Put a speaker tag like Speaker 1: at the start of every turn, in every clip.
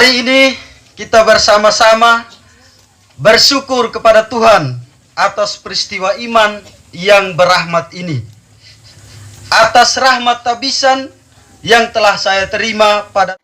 Speaker 1: Hari ini kita bersama-sama bersyukur kepada Tuhan atas peristiwa iman yang berahmat ini. Atas rahmat tabisan yang telah saya terima pada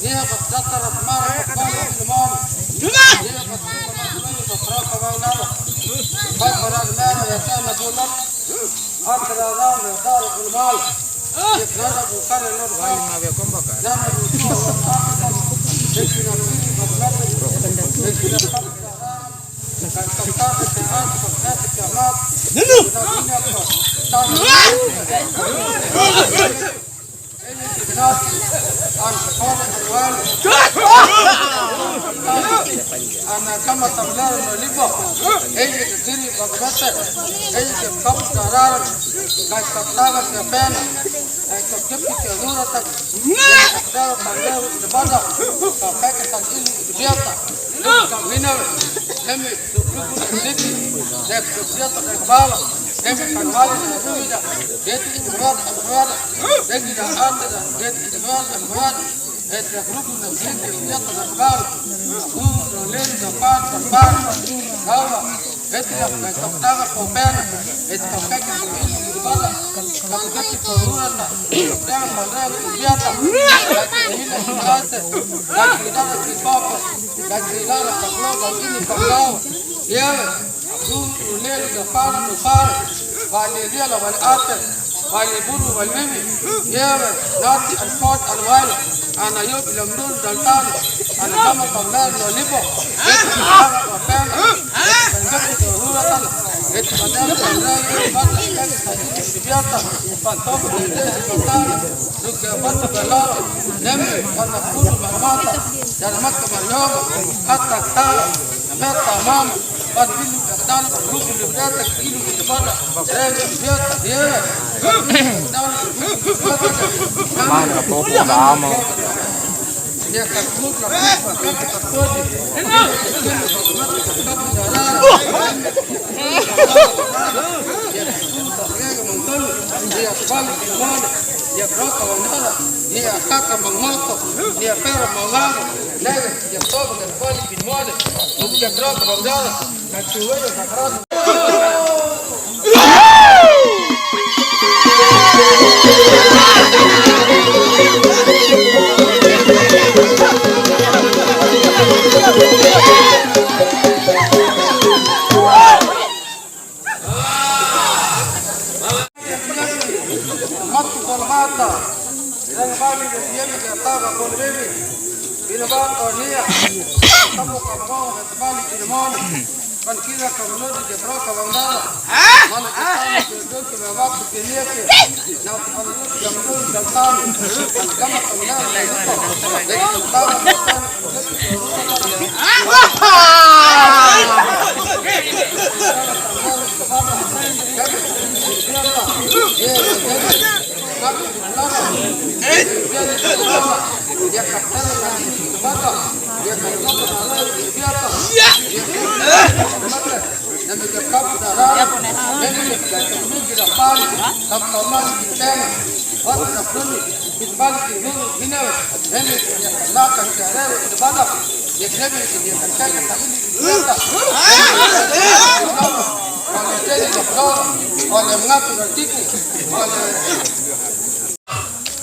Speaker 2: Dia Ana kama tablar no libo ella que tiri bagata ella que kap karar ka kaptaga se pena ka kepi ke dura tak ka tablar de bada ka peke tak ili biata ka winner lemi grupo de libi de biata de bala lemi kan bala de ruida geti murad degi da arte da geti murad este grupo de libi biata de bala lenda parte calma este é a captaga popena este captaga que bala captaga que torura tá captaga mandar viata ele arte da cuidada que papa da cuidada que coloca ini captaga e ela do lenda parte vale dia la vale arte vale buru vale mimi e ela nati al fort al wale ana yo bilamdul daltan ana kama tablar no libo dia takut lah dia troca bandada dia ataca mangoto dia pera mangago nega dia toca del poli pinmode dia troca bandada cachuelo sagrado Kan kira kalau dia troca bandada mana kita ke waktu dia ke nah kalau jam tu datang kama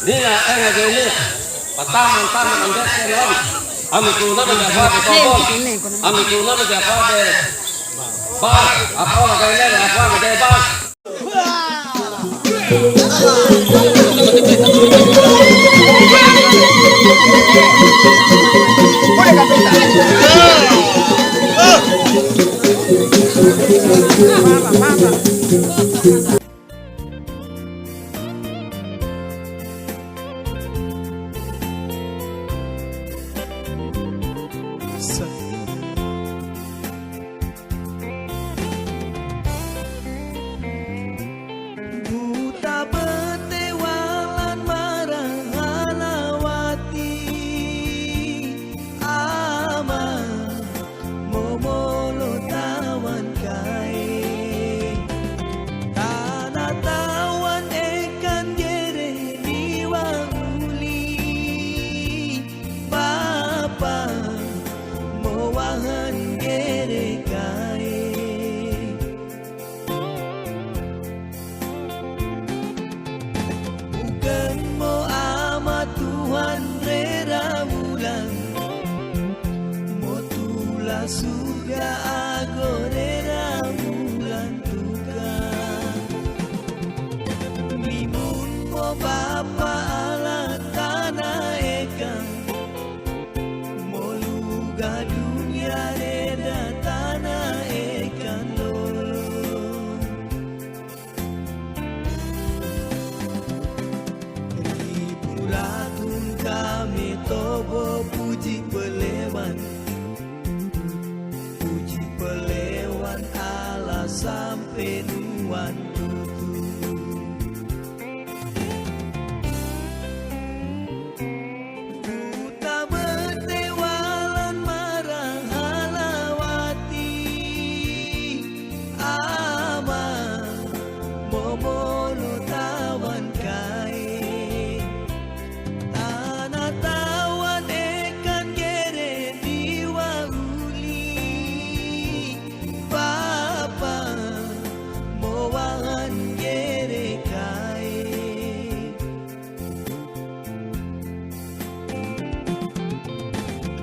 Speaker 3: Nila ang gini pataman ang dek ami kuna na apa tobol ami kuna na apa de bas apa na gini apa de bas
Speaker 4: surga agorera dunia reda tanah ikan lolo. Ribu ratun kami tobo puji pelewan, puji pelewan Allah sampai nuan tutu. Kuta bertewalan marah halawati, ama momolo tawan kain, tanah tawan ikan gere diwauli, bapa mowan gere kain.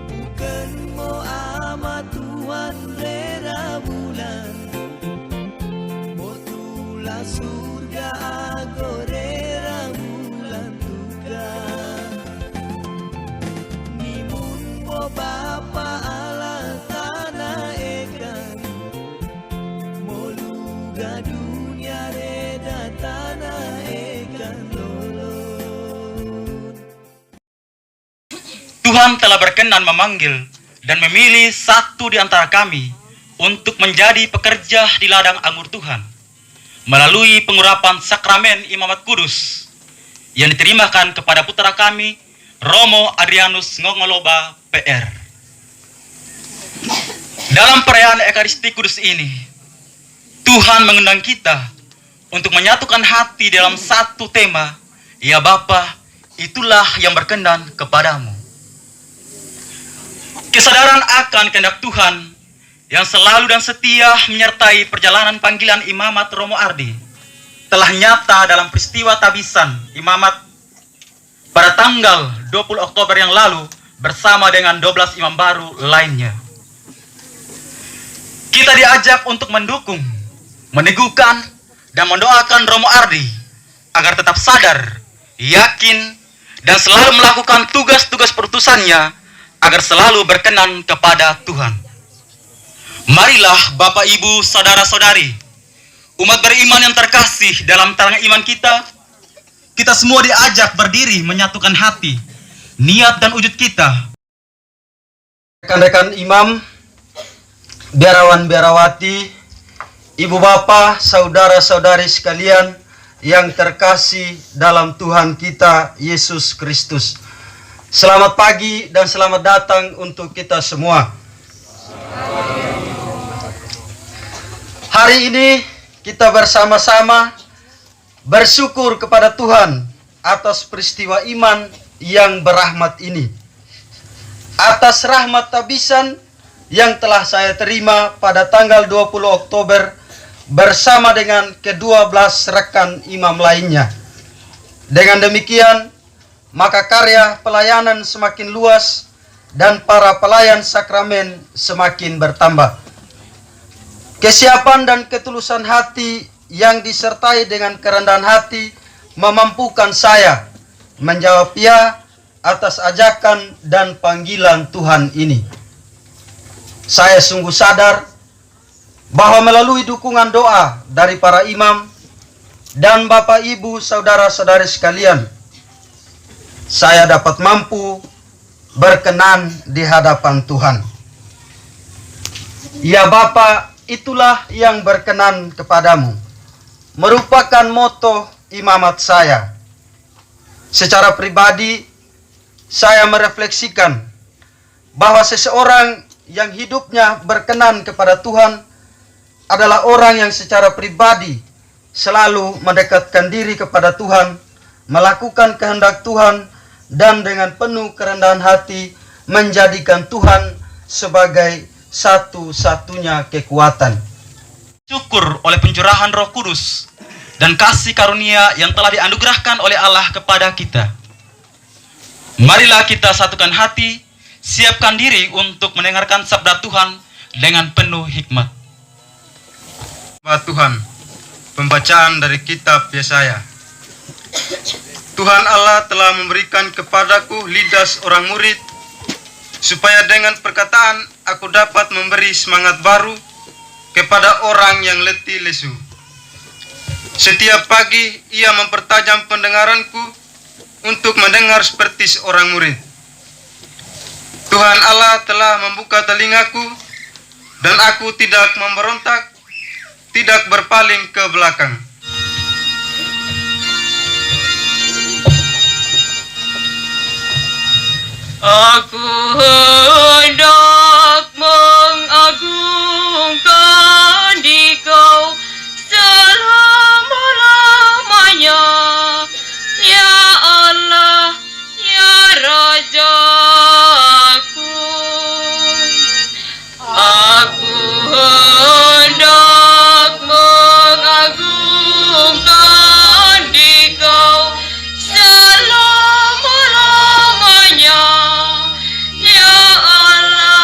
Speaker 4: Bukan mo ama Tuhan rera bulan, mo tula surga agorera bulan tuga. Nimun mo bapa ala tanah ikan, mo luga dunia reda tanah ikan lolon.
Speaker 5: Tuhan telah berkenan memanggil dan memilih satu di antara kami untuk menjadi pekerja di ladang anggur Tuhan melalui pengurapan sakramen imamat kudus yang diterimakan kepada putra kami, Romo Adrianus Ngongoloba, PR. Dalam perayaan Ekaristi Kudus ini, Tuhan mengundang kita untuk menyatukan hati dalam satu tema, ya Bapa, itulah yang berkenan kepadamu. Kesadaran akan kehendak Tuhan yang selalu dan setia menyertai perjalanan panggilan imamat Romo Ardi telah nyata dalam peristiwa tabisan imamat pada tanggal 20 Oktober yang lalu bersama dengan 12 imam baru lainnya. Kita diajak untuk mendukung, meneguhkan, dan mendoakan Romo Ardi agar tetap sadar, yakin, dan selalu melakukan tugas-tugas perutusannya agar selalu berkenan kepada Tuhan. Marilah Bapak Ibu saudara-saudari, umat beriman yang terkasih dalam terang iman kita semua diajak berdiri menyatukan hati, niat dan wujud kita.
Speaker 1: Rekan-rekan imam, biarawan-biarawati, ibu bapak, saudara-saudari sekalian yang terkasih dalam Tuhan kita Yesus Kristus. Selamat pagi dan selamat datang untuk kita semua. Hari ini kita bersama-sama bersyukur kepada Tuhan atas peristiwa iman yang berahmat ini. Atas rahmat tabisan yang telah saya terima pada tanggal 20 Oktober bersama dengan ke-12 rekan imam lainnya. Dengan demikian, maka karya pelayanan semakin luas dan para pelayan sakramen semakin bertambah. Kesiapan dan ketulusan hati yang disertai dengan kerendahan hati memampukan saya menjawab ya atas ajakan dan panggilan Tuhan ini. Saya sungguh sadar bahwa melalui dukungan doa dari para imam dan Bapak Ibu saudara-saudari sekalian, saya dapat mampu berkenan di hadapan Tuhan. Ya Bapa, itulah yang berkenan kepadamu, merupakan moto imamat saya. Secara pribadi, saya merefleksikan bahwa seseorang yang hidupnya berkenan kepada Tuhan adalah orang yang secara pribadi selalu mendekatkan diri kepada Tuhan, melakukan kehendak Tuhan, dan dengan penuh kerendahan hati menjadikan Tuhan sebagai satu-satunya kekuatan.
Speaker 5: Syukur oleh pencurahan Roh Kudus dan kasih karunia yang telah dianugerahkan oleh Allah kepada kita. Marilah kita satukan hati, siapkan diri untuk mendengarkan sabda Tuhan dengan penuh hikmat.
Speaker 1: Tuhan, pembacaan dari kitab Yesaya. Tuhan Allah telah memberikan kepadaku lidah seorang murid, supaya dengan perkataan aku dapat memberi semangat baru kepada orang yang letih lesu. Setiap pagi ia mempertajam pendengaranku untuk mendengar seperti seorang murid. Tuhan Allah telah membuka telingaku dan aku tidak memberontak, tidak berpaling ke belakang.
Speaker 6: Aku hendak mengagungkan Dikau selama-lamanya, ya Allah, ya Rajaku. Aku hendak mengagungkan Dikau selama-lamanya, ya Allah,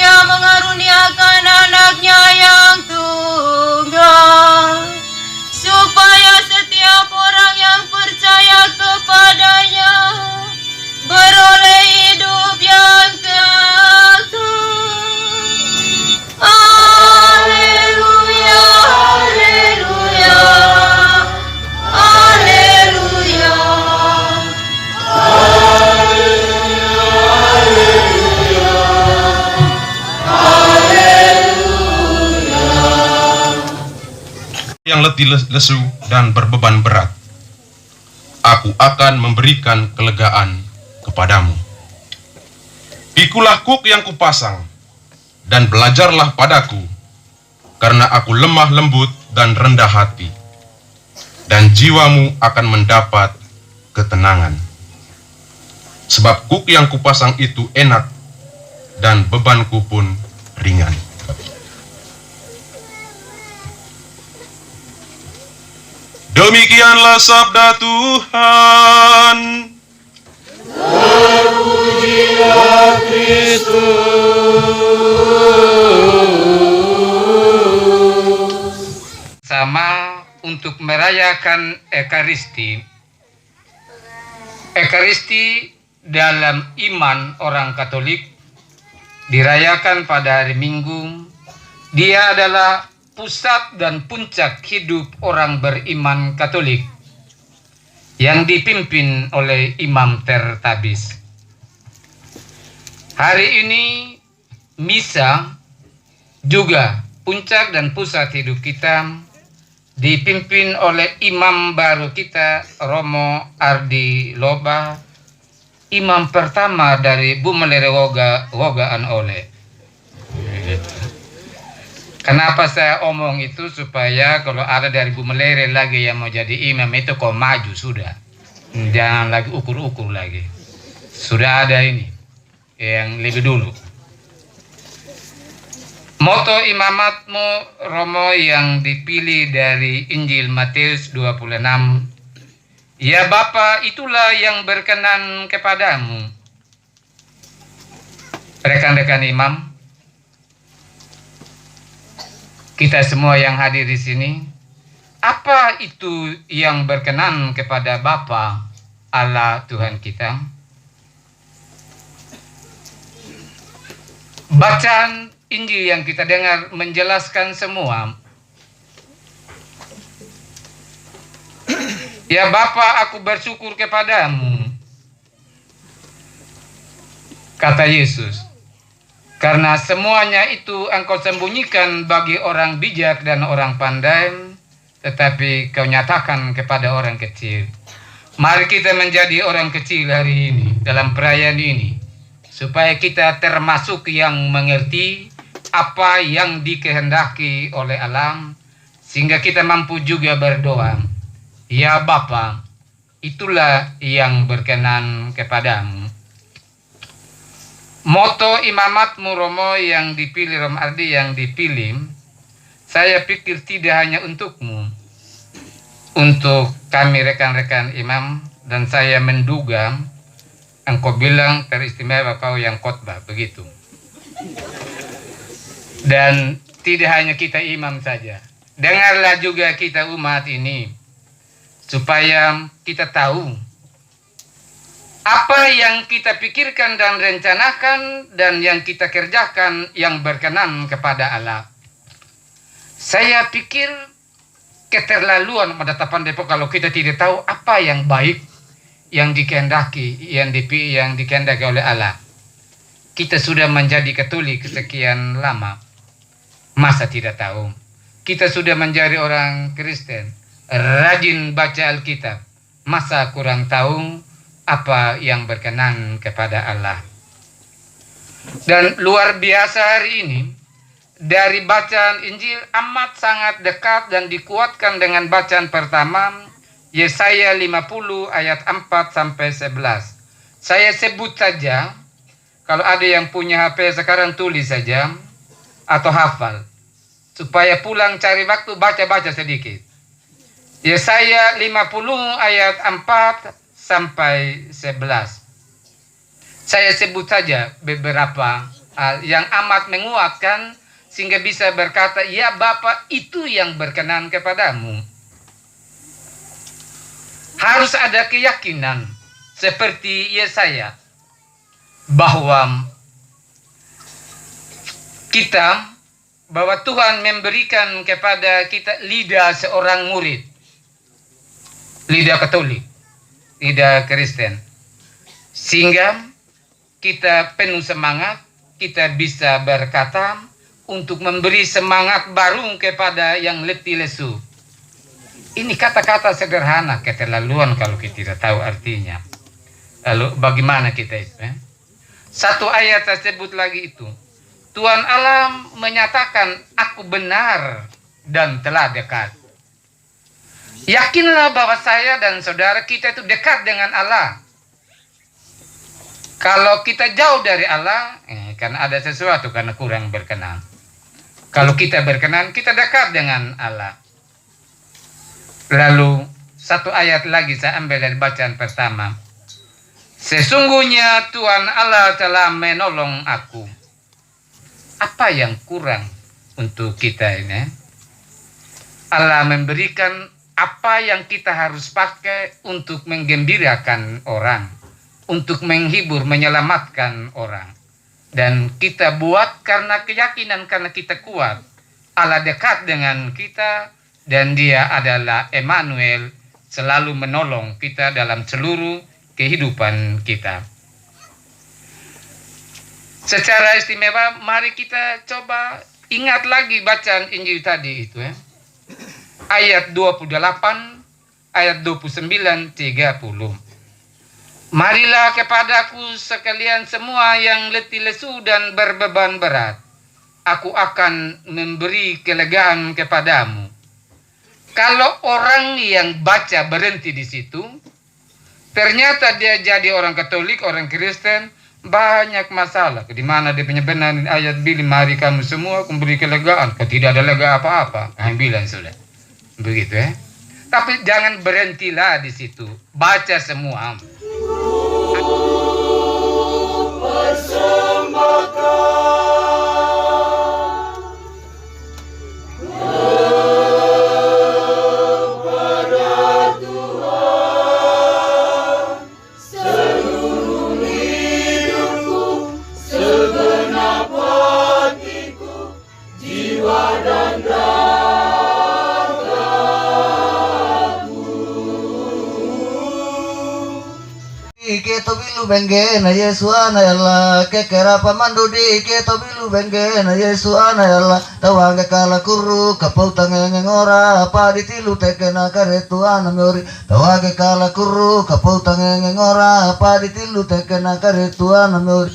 Speaker 6: Ia mengaruniakan anaknya yang tunggal, supaya setiap orang yang percaya kepadanya beroleh hidup yang kekal. Haleluya, haleluya, haleluya.
Speaker 7: Yang letih lesu dan berbeban berat, aku akan memberikan kelegaan kepadamu. Pikulah kuk yang kupasang, dan belajarlah padaku, karena aku lemah lembut dan rendah hati, dan jiwamu akan mendapat ketenangan. Sebab kuk yang kupasang itu enak, dan bebanku pun ringan. Demikianlah sabda Tuhan.
Speaker 2: Sama untuk merayakan Ekaristi. Ekaristi dalam iman orang Katolik dirayakan pada hari Minggu. Dia adalah pusat dan puncak hidup orang beriman Katolik yang dipimpin oleh Imam Tertabis. Hari ini misa juga puncak dan pusat hidup kita, dipimpin oleh imam baru kita, Romo Ardi Loba, imam pertama dari Bumelere Wogaan Ole. Kenapa saya omong itu? Supaya kalau ada dari Bumelere lagi yang mau jadi imam itu kau maju sudah. Jangan lagi ukur-ukur lagi. Sudah ada ini yang lebih dulu. Moto imamatmu Romo yang dipilih dari Injil Matius 26. Ya Bapa, itulah yang berkenan kepadamu. Rekan-rekan imam, kita semua yang hadir di sini, apa itu yang berkenan kepada Bapa Allah Tuhan kita? Bacaan Injil yang kita dengar menjelaskan semua. Ya Bapa, aku bersyukur kepadamu, kata Yesus, karena semuanya itu engkau sembunyikan bagi orang bijak dan orang pandai, tetapi kau nyatakan kepada orang kecil. Mari kita menjadi orang kecil hari ini dalam perayaan ini, supaya kita termasuk yang mengerti apa yang dikehendaki oleh Allah, sehingga kita mampu juga berdoa, ya Bapa, itulah yang berkenan kepadamu. Moto imamatmu Romo yang dipilih, Romo Ardi yang dipilih, saya pikir tidak hanya untukmu, untuk kami rekan-rekan imam, dan saya menduga engkau bilang teristimewa kau yang khotbah, begitu. Dan tidak hanya kita imam saja, dengarlah juga kita umat ini, supaya kita tahu apa yang kita pikirkan dan rencanakan dan yang kita kerjakan yang berkenan kepada Allah. Saya pikir keterlaluan pada tapan Depok kalau kita tidak tahu apa yang baik yang dikehendaki, yang dikehendaki oleh Allah. Kita sudah menjadi Katolik sekian lama, masa tidak tahu? Kita sudah menjadi orang Kristen, rajin baca Alkitab, masa kurang tahu apa yang berkenan kepada Allah? Dan luar biasa hari ini, dari bacaan Injil amat sangat dekat dan dikuatkan dengan bacaan pertama, Yesaya 50 ayat 4 sampai 11. Saya sebut saja, kalau ada yang punya HP sekarang tulis saja atau hafal, supaya pulang cari waktu baca-baca sedikit. Yesaya 50 ayat 4 sampai 11. Saya sebut saja beberapa yang amat menguatkan sehingga bisa berkata, ya Bapa, itu yang berkenan kepadamu. Harus ada keyakinan seperti Yesaya bahwa Tuhan memberikan kepada kita lidah seorang murid, lidah Katolik, lidah Kristen, sehingga kita penuh semangat, kita bisa berkata untuk memberi semangat baru kepada yang letih lesu. Ini kata-kata sederhana, keterlaluan kalau kita tidak tahu artinya. Lalu bagaimana kita itu? Satu ayat tersebut lagi itu. Tuhan Allah menyatakan, aku benar dan telah dekat. Yakinlah bahwa saya dan saudara kita itu dekat dengan Allah. Kalau kita jauh dari Allah, karena ada sesuatu, karena kurang berkenan. Kalau kita berkenan, kita dekat dengan Allah. Lalu satu ayat lagi saya ambil dari bacaan pertama. Sesungguhnya Tuhan Allah telah menolong aku. Apa yang kurang untuk kita ini? Allah memberikan apa yang kita harus pakai untuk menggembirakan orang, untuk menghibur, menyelamatkan orang. Dan kita buat karena keyakinan, karena kita kuat. Allah dekat dengan kita dan Dia adalah Emmanuel, selalu menolong kita dalam seluruh kehidupan kita. Secara istimewa, mari kita coba ingat lagi bacaan Injil tadi itu. Ayat 28, ayat 29, 30. Marilah kepadaku sekalian semua yang letih lesu dan berbeban berat. Aku akan memberi kelegaan kepadamu. Kalau orang yang baca berhenti di situ, ternyata dia jadi orang Katolik, orang Kristen, banyak masalah. Di mana dia punya benar ayat bilang, mari kamu semua memberi kelegaan. Kalau tidak ada lega apa-apa, bilang sudah. Begitu ya. Tapi jangan berhentilah di situ. Baca semua.
Speaker 8: Keto bilu bengge na Yesu ana yalla kekera pamandu di keto bilu bengge na Yesu ana yalla tawange kala kuru kapau tange ngora apa ditilu tekena karetu ana mori tawange kala kuru kapau tange ngora apa ditilu tekena karetu ana mori